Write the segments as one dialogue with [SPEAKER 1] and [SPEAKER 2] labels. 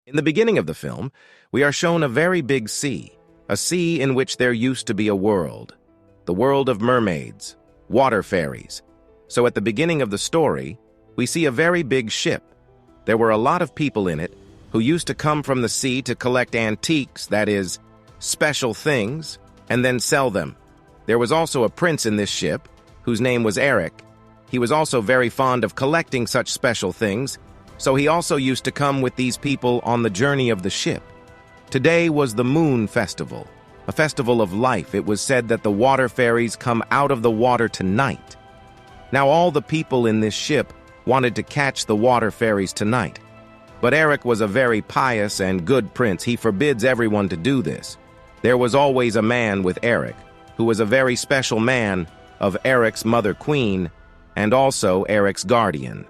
[SPEAKER 1] In the beginning of the film, we are shown a very big sea, a sea in which there used to be a world, the world of mermaids, water fairies. So at the beginning of the story, we see a very big ship. There were a lot of people in it who used to come from the sea to collect antiques, that is, special things, and then sell them. There was also a prince in this ship, whose name was Eric. He was also very fond of collecting such special things, so he also used to come with these people on the journey of the ship. Today was the Moon Festival, a festival of life. It was said that the water fairies come out of the water tonight. Now all the people in this ship wanted to catch the water fairies tonight. But Eric was a very pious and good prince. He forbids everyone to do this. There was always a man with Eric, who was a very special man of Eric's mother queen, and also Eric's guardian.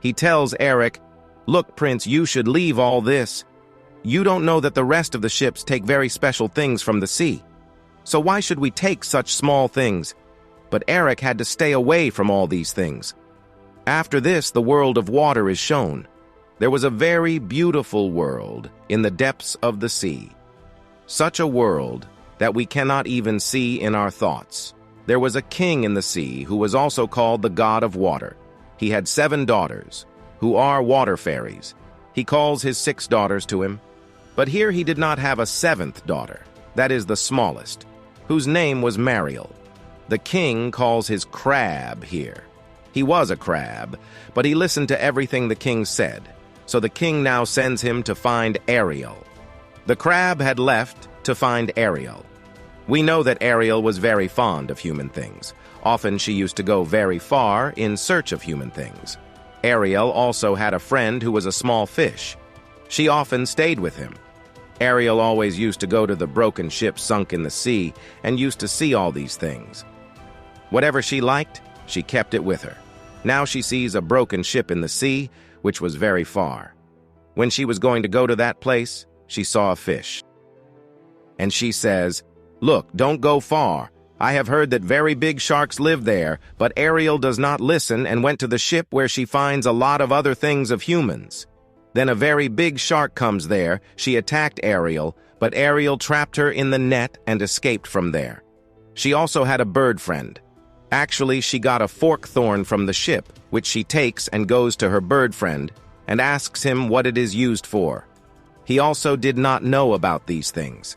[SPEAKER 1] He tells Eric, "Look, Prince, you should leave all this. You don't know that the rest of the ships take very special things from the sea. So why should we take such small things?" But Eric had to stay away from all these things. After this, the world of water is shown. There was a very beautiful world in the depths of the sea. Such a world that we cannot even see in our thoughts. There was a king in the sea who was also called the god of water. He had 7 daughters, who are water fairies. He calls his 6 daughters to him. But here he did not have a 7th daughter, that is the smallest, whose name was Mariel. The king calls his crab here. He was a crab, but he listened to everything the king said, so the king now sends him to find Ariel. The crab had left to find Ariel. We know that Ariel was very fond of human things. Often she used to go very far in search of human things. Ariel also had a friend who was a small fish. She often stayed with him. Ariel always used to go to the broken ship sunk in the sea and used to see all these things. Whatever she liked, she kept it with her. Now she sees a broken ship in the sea, which was very far. When she was going to go to that place, she saw a fish. And she says, "Look, don't go far. I have heard that very big sharks live there," but Ariel does not listen and went to the ship where she finds a lot of other things of humans. Then a very big shark comes there. She attacked Ariel, but Ariel trapped her in the net and escaped from there. She also had a bird friend. Actually, she got a fork thorn from the ship, which she takes and goes to her bird friend and asks him what it is used for. He also did not know about these things.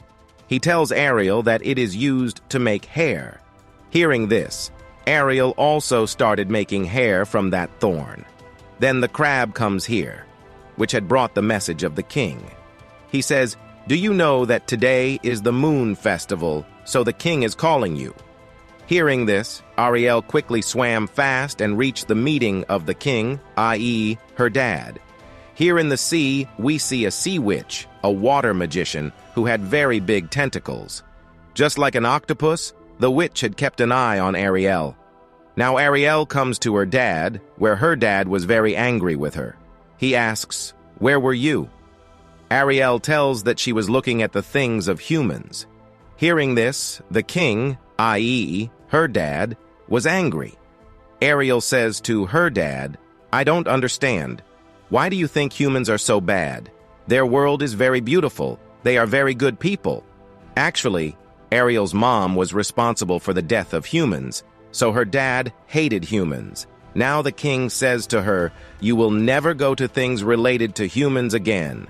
[SPEAKER 1] He tells Ariel that it is used to make hair. Hearing this, Ariel also started making hair from that thorn. Then the crab comes here, which had brought the message of the king. He says, "Do you know that today is the Moon Festival, so the king is calling you?" Hearing this, Ariel quickly swam fast and reached the meeting of the king, i.e., her dad. Here in the sea, we see a sea witch, a water magician, who had very big tentacles. Just like an octopus, the witch had kept an eye on Ariel. Now Ariel comes to her dad, where her dad was very angry with her. He asks, "Where were you?" Ariel tells that she was looking at the things of humans. Hearing this, the king, i.e., her dad, was angry. Ariel says to her dad, "I don't understand. Why do you think humans are so bad? Their world is very beautiful. They are very good people." Actually, Ariel's mom was responsible for the death of humans, so her dad hated humans. Now the king says to her, "You will never go to things related to humans again."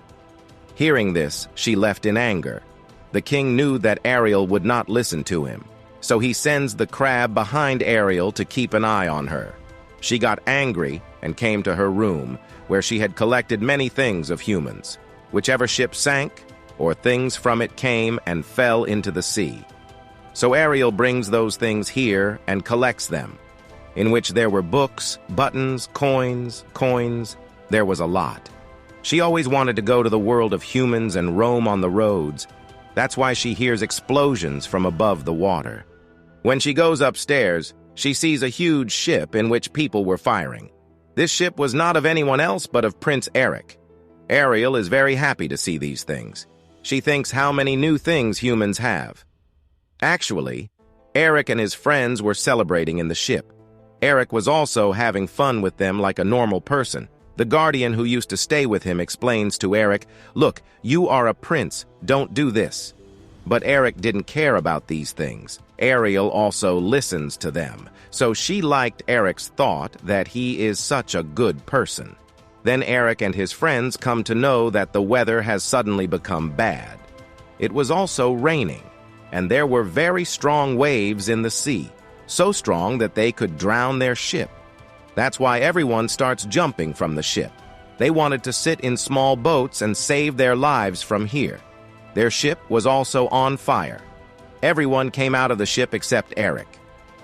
[SPEAKER 1] Hearing this, she left in anger. The king knew that Ariel would not listen to him, so he sends the crab behind Ariel to keep an eye on her. She got angry and came to her room, where she had collected many things of humans. Whichever ship sank, or things from it came and fell into the sea. So Ariel brings those things here and collects them, in which there were books, buttons, coins. There was a lot. She always wanted to go to the world of humans and roam on the roads. That's why she hears explosions from above the water. When she goes upstairs, she sees a huge ship in which people were firing. This ship was not of anyone else but of Prince Eric. Ariel is very happy to see these things. She thinks how many new things humans have. Actually, Eric and his friends were celebrating in the ship. Eric was also having fun with them like a normal person. The guardian who used to stay with him explains to Eric, "Look, you are a prince, don't do this." But Eric didn't care about these things. Ariel also listens to them, so she liked Eric's thought that he is such a good person. Then Eric and his friends come to know that the weather has suddenly become bad. It was also raining, and there were very strong waves in the sea, so strong that they could drown their ship. That's why everyone starts jumping from the ship. They wanted to sit in small boats and save their lives from here. Their ship was also on fire. Everyone came out of the ship except Eric.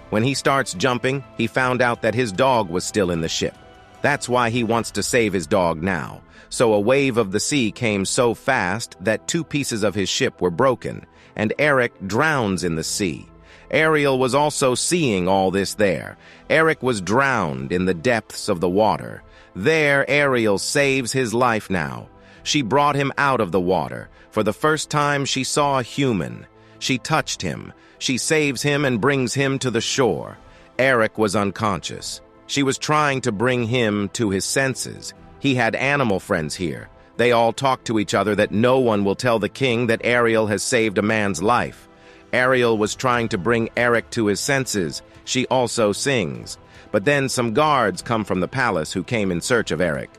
[SPEAKER 1] When he starts jumping, he found out that his dog was still in the ship. That's why he wants to save his dog now. So a wave of the sea came so fast that 2 pieces of his ship were broken, and Eric drowns in the sea. Ariel was also seeing all this there. Eric was drowned in the depths of the water. There, Ariel saves his life now. She brought him out of the water. For the first time, she saw a human. She touched him. She saves him and brings him to the shore. Eric was unconscious. She was trying to bring him to his senses. He had animal friends here. They all talk to each other that no one will tell the king that Ariel has saved a man's life. Ariel was trying to bring Eric to his senses. She also sings. But then some guards come from the palace who came in search of Eric.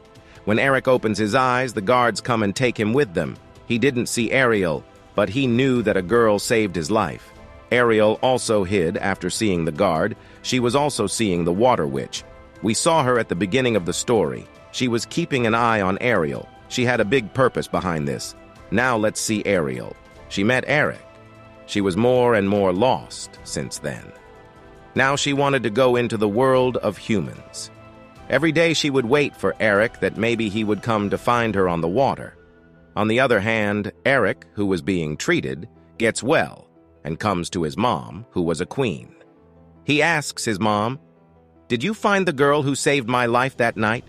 [SPEAKER 1] When Eric opens his eyes, the guards come and take him with them. He didn't see Ariel, but he knew that a girl saved his life. Ariel also hid after seeing the guard. She was also seeing the water witch. We saw her at the beginning of the story. She was keeping an eye on Ariel. She had a big purpose behind this. Now let's see Ariel. She met Eric. She was more and more lost since then. Now she wanted to go into the world of humans. Every day she would wait for Eric that maybe he would come to find her on the water. On the other hand, Eric, who was being treated, gets well and comes to his mom, who was a queen. He asks his mom, "Did you find the girl who saved my life that night?"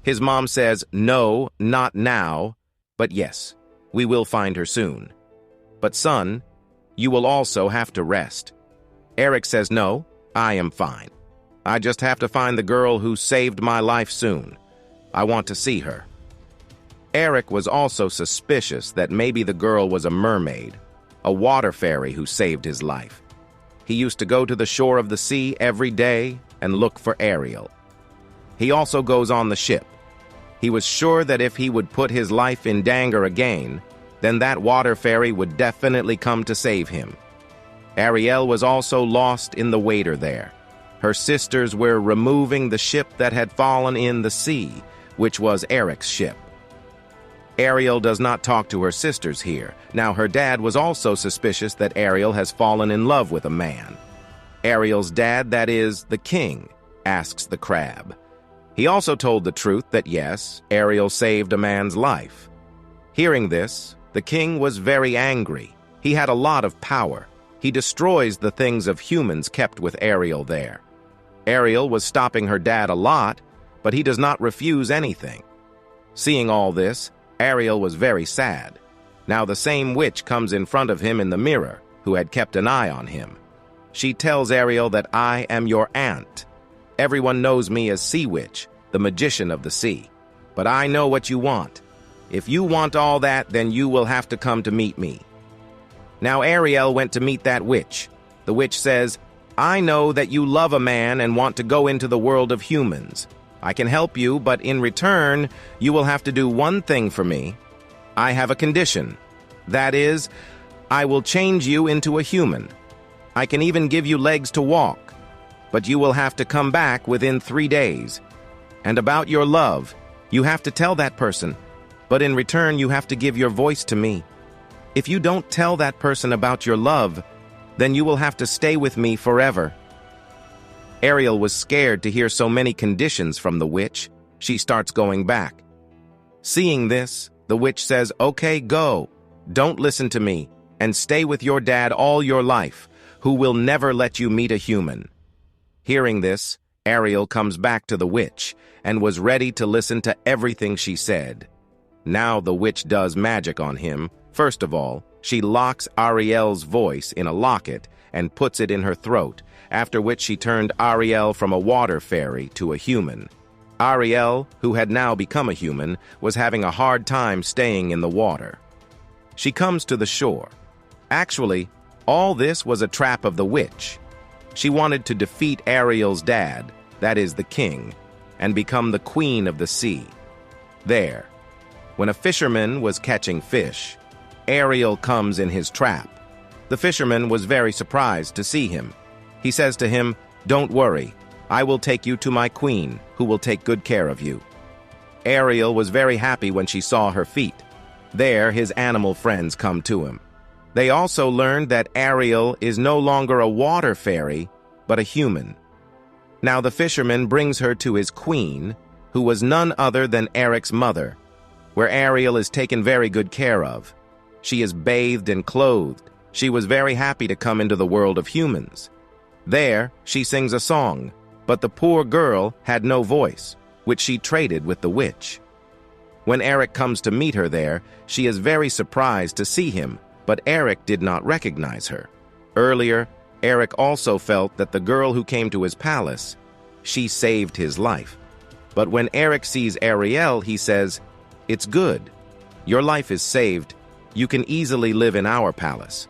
[SPEAKER 1] His mom says, "No, not now, but yes, we will find her soon. But son, you will also have to rest." Eric says, "No, I am fine. I just have to find the girl who saved my life soon. I want to see her." Eric was also suspicious that maybe the girl was a mermaid, a water fairy who saved his life. He used to go to the shore of the sea every day and look for Ariel. He also goes on the ship. He was sure that if he would put his life in danger again, then that water fairy would definitely come to save him. Ariel was also lost in the water there. Her sisters were removing the ship that had fallen in the sea, which was Eric's ship. Ariel does not talk to her sisters here. Now her dad was also suspicious that Ariel has fallen in love with a man. Ariel's dad, that is, the king, asks the crab. He also told the truth that yes, Ariel saved a man's life. Hearing this, the king was very angry. He had a lot of power. He destroys the things of humans kept with Ariel there. Ariel was stopping her dad a lot, but he does not refuse anything. Seeing all this, Ariel was very sad. Now the same witch comes in front of him in the mirror, who had kept an eye on him. She tells Ariel that I am your aunt. Everyone knows me as Sea Witch, the magician of the sea. But I know what you want. If you want all that, then you will have to come to meet me. Now Ariel went to meet that witch. The witch says, "I know that you love a man and want to go into the world of humans. I can help you, but in return, you will have to do one thing for me. I have a condition. That is, I will change you into a human. I can even give you legs to walk. But you will have to come back within 3 days. And about your love, you have to tell that person. But in return, you have to give your voice to me. If you don't tell that person about your love, then you will have to stay with me forever." Ariel was scared to hear so many conditions from the witch. She starts going back. Seeing this, the witch says, "Okay, go. Don't listen to me, and stay with your dad all your life, who will never let you meet a human." Hearing this, Ariel comes back to the witch, and was ready to listen to everything she said. Now the witch does magic on him. First of all, she locks Ariel's voice in a locket and puts it in her throat, after which she turned Ariel from a water fairy to a human. Ariel, who had now become a human, was having a hard time staying in the water. She comes to the shore. Actually, all this was a trap of the witch. She wanted to defeat Ariel's dad, that is the king, and become the queen of the sea. There, when a fisherman was catching fish, Ariel comes in his trap. The fisherman was very surprised to see him. He says to him, "Don't worry, I will take you to my queen, who will take good care of you." Ariel was very happy when she saw her feet. There, his animal friends come to him. They also learned that Ariel is no longer a water fairy, but a human. Now the fisherman brings her to his queen, who was none other than Eric's mother, where Ariel is taken very good care of. She is bathed and clothed. She was very happy to come into the world of humans. There, she sings a song, but the poor girl had no voice, which she traded with the witch. When Eric comes to meet her there, she is very surprised to see him, but Eric did not recognize her. Earlier, Eric also felt that the girl who came to his palace, she saved his life. But when Eric sees Ariel, he says, "It's good. Your life is saved. You can easily live in our palace."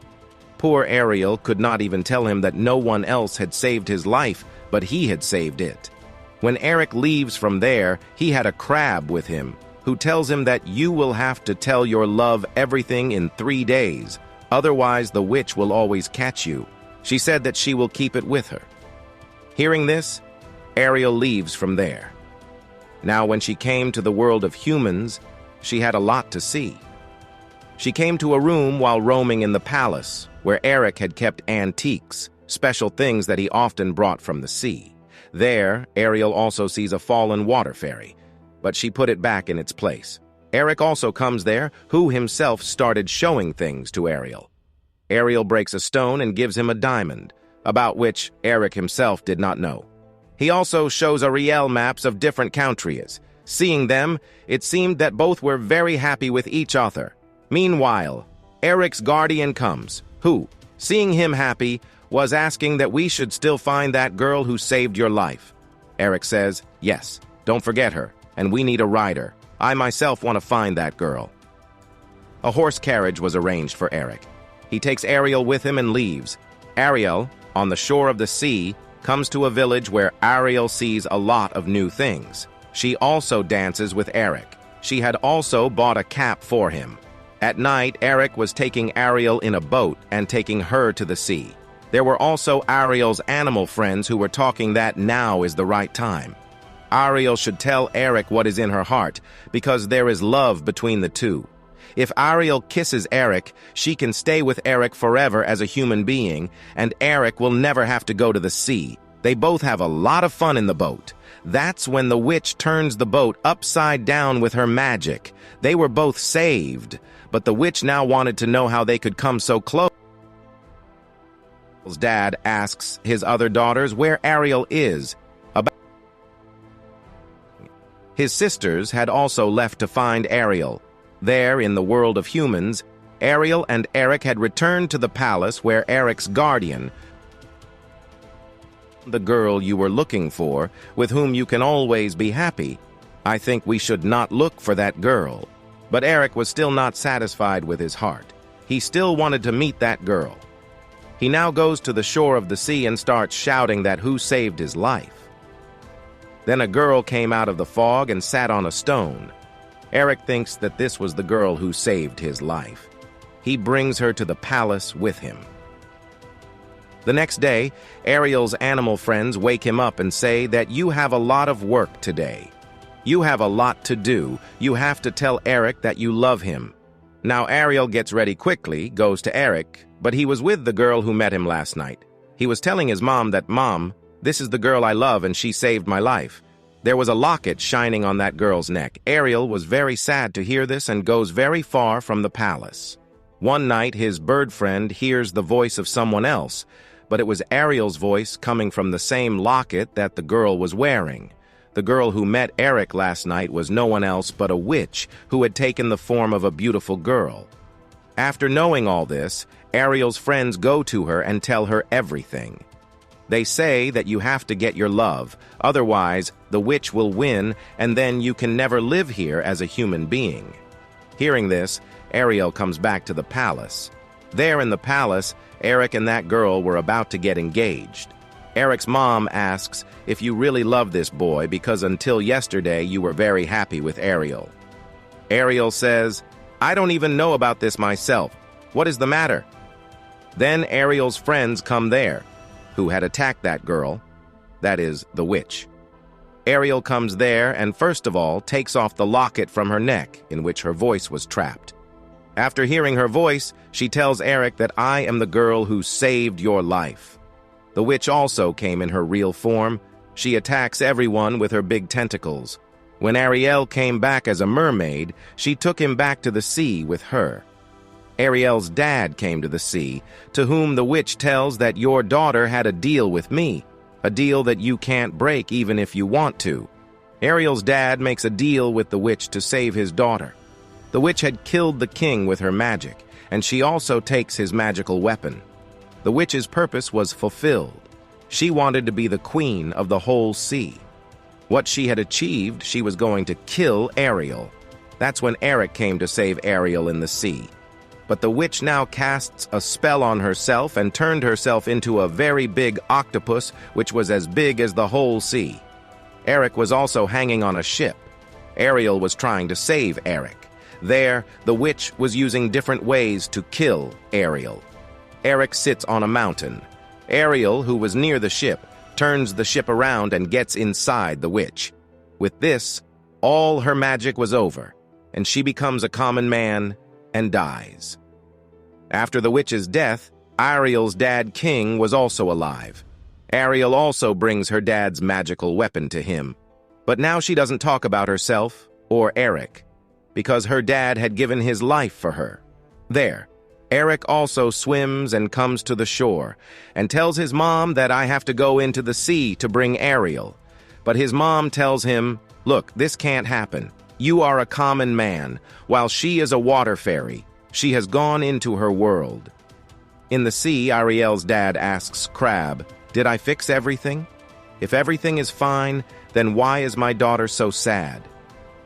[SPEAKER 1] Poor Ariel could not even tell him that no one else had saved his life, but he had saved it. When Eric leaves from there, he had a crab with him, who tells him that you will have to tell your love everything in 3 days, otherwise the witch will always catch you. She said that she will keep it with her. Hearing this, Ariel leaves from there. Now when she came to the world of humans, she had a lot to see. She came to a room while roaming in the palace, where Eric had kept antiques, special things that he often brought from the sea. There, Ariel also sees a fallen water fairy, but she put it back in its place. Eric also comes there, who himself started showing things to Ariel. Ariel breaks a stone and gives him a diamond, about which Eric himself did not know. He also shows Ariel maps of different countries. Seeing them, it seemed that both were very happy with each other. Meanwhile, Eric's guardian comes, who, seeing him happy, was asking that we should still find that girl who saved your life. Eric says, "Yes, don't forget her, and we need a rider. I myself want to find that girl." A horse carriage was arranged for Eric. He takes Ariel with him and leaves. Ariel, on the shore of the sea, comes to a village where Ariel sees a lot of new things. She also dances with Eric. She had also bought a cap for him. At night, Eric was taking Ariel in a boat and taking her to the sea. There were also Ariel's animal friends who were talking that now is the right time. Ariel should tell Eric what is in her heart, because there is love between the two. If Ariel kisses Eric, she can stay with Eric forever as a human being, and Eric will never have to go to the sea. They both have a lot of fun in the boat. That's when the witch turns the boat upside down with her magic. They were both saved, but the witch now wanted to know how they could come so close. Ariel's dad asks his other daughters where Ariel is. His sisters had also left to find Ariel. There, in the world of humans, Ariel and Eric had returned to the palace where Eric's guardian, the girl you were looking for, with whom you can always be happy. I think we should not look for that girl. But Eric was still not satisfied with his heart. He still wanted to meet that girl. He now goes to the shore of the sea and starts shouting that who saved his life. Then a girl came out of the fog and sat on a stone. Eric thinks that this was the girl who saved his life. He brings her to the palace with him. The next day, Ariel's animal friends wake him up and say that you have a lot of work today. You have a lot to do. You have to tell Eric that you love him. Now Ariel gets ready quickly, goes to Eric, but he was with the girl who met him last night. He was telling his mom that, "Mom, this is the girl I love and she saved my life." There was a locket shining on that girl's neck. Ariel was very sad to hear this and goes very far from the palace. One night, his bird friend hears the voice of someone else, but it was Ariel's voice coming from the same locket that the girl was wearing. The girl who met Eric last night was no one else but a witch who had taken the form of a beautiful girl. After knowing all this, Ariel's friends go to her and tell her everything. They say that you have to get your love, otherwise the witch will win and then you can never live here as a human being. Hearing this, Ariel comes back to the palace. There in the palace, Eric and that girl were about to get engaged. Eric's mom asks if you really love this boy because until yesterday you were very happy with Ariel. Ariel says, "I don't even know about this myself. What is the matter?" Then Ariel's friends come there, who had attacked that girl, that is, the witch. Ariel comes there and first of all takes off the locket from her neck in which her voice was trapped. After hearing her voice, she tells Eric that I am the girl who saved your life. The witch also came in her real form. She attacks everyone with her big tentacles. When Ariel came back as a mermaid, she took him back to the sea with her. Ariel's dad came to the sea, to whom the witch tells that your daughter had a deal with me, a deal that you can't break even if you want to. Ariel's dad makes a deal with the witch to save his daughter. The witch had killed the king with her magic, and she also takes his magical weapon. The witch's purpose was fulfilled. She wanted to be the queen of the whole sea. What she had achieved, she was going to kill Ariel. That's when Eric came to save Ariel in the sea. But the witch now casts a spell on herself and turned herself into a very big octopus, which was as big as the whole sea. Eric was also hanging on a ship. Ariel was trying to save Eric. There, the witch was using different ways to kill Ariel. Eric sits on a mountain. Ariel, who was near the ship, turns the ship around and gets inside the witch. With this, all her magic was over, and she becomes a common man and dies. After the witch's death, Ariel's dad King was also alive. Ariel also brings her dad's magical weapon to him. But now she doesn't talk about herself or Eric, because her dad had given his life for her. There, Eric also swims and comes to the shore and tells his mom that I have to go into the sea to bring Ariel. But his mom tells him, "Look, this can't happen. You are a common man, while she is a water fairy. She has gone into her world." In the sea, Ariel's dad asks Crab, "Did I fix everything? If everything is fine, then why is my daughter so sad?"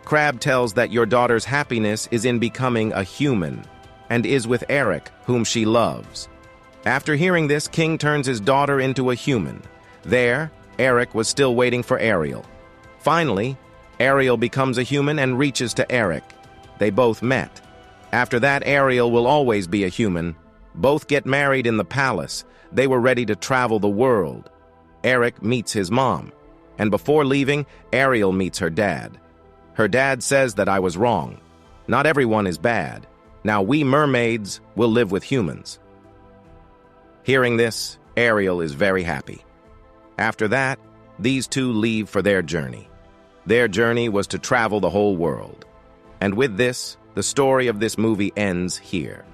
[SPEAKER 1] Crab tells that your daughter's happiness is in becoming a human, and is with Eric, whom she loves. After hearing this, King turns his daughter into a human. There, Eric was still waiting for Ariel. Finally, Ariel becomes a human and reaches to Eric. They both met. After that, Ariel will always be a human. Both get married in the palace. They were ready to travel the world. Eric meets his mom, and before leaving, Ariel meets her dad. Her dad says that I was wrong. Not everyone is bad. Now we mermaids will live with humans. Hearing this, Ariel is very happy. After that, these two leave for their journey. Their journey was to travel the whole world. And with this, the story of this movie ends here.